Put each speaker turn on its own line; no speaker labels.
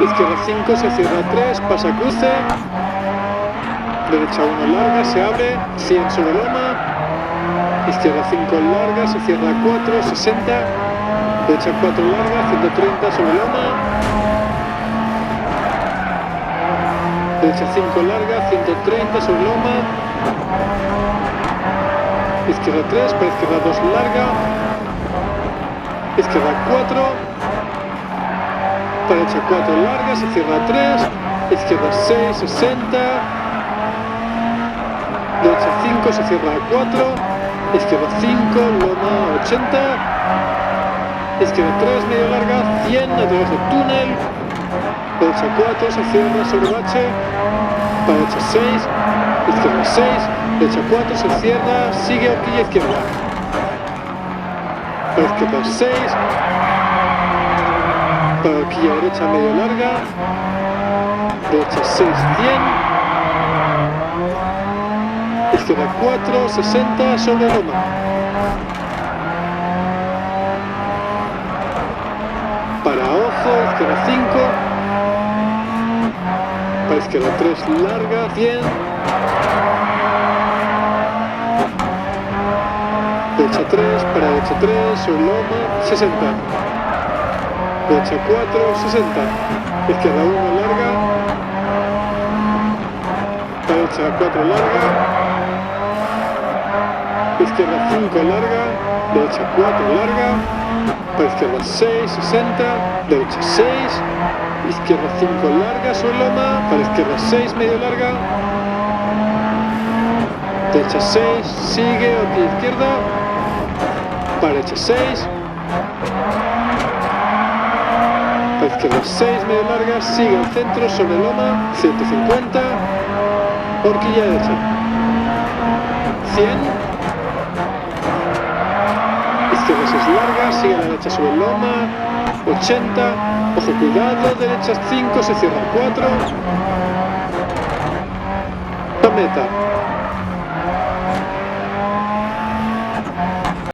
Izquierda 5, se cierra 3, pasa cruce. Derecha 1 larga, se abre, 100 sobre loma. Izquierda 5 larga, se cierra 4, 60. Derecha 4 larga, 130 sobre loma. Derecha 5 larga, 130 sobre loma. Izquierda 3, para izquierda 2 larga. Izquierda 4. Para derecha 4 larga, se cierra 3. Izquierda 6, 60. Derecha 5, se cierra 4. Izquierda 5, loma 80. Izquierda 3, medio larga, 100 a través del túnel. Derecha 4, se cierra sobre bache. Para derecha 6. Izquierda 6. Derecha 4, se cierra, sigue horquilla izquierda. Para izquierda 6. Para horquilla derecha medio larga. Derecha 6, 100. Izquierda 4, 60 sobre loma. Para ojo, izquierda 5. Para izquierda 3 larga, 100. Derecha 3, para derecha 3, sobre loma, 60. Derecha 4, 60. Izquierda 1 larga. Para derecha 4 larga. Izquierda 5 larga. Derecha 4 larga. Para izquierda 6, 60. Derecha 6. Izquierda 5 larga sobre loma. Para izquierda 6 medio larga. Derecha 6, sigue, horquilla izquierda. Para derecha 6. Para izquierda 6 medio larga, sigue al centro sobre loma, 150. Horquilla derecha. 100. Izquierda 6 larga, sigue a la derecha sobre loma, 80. Ojo, cuidado, derecha 5, se cierra 4. La meta.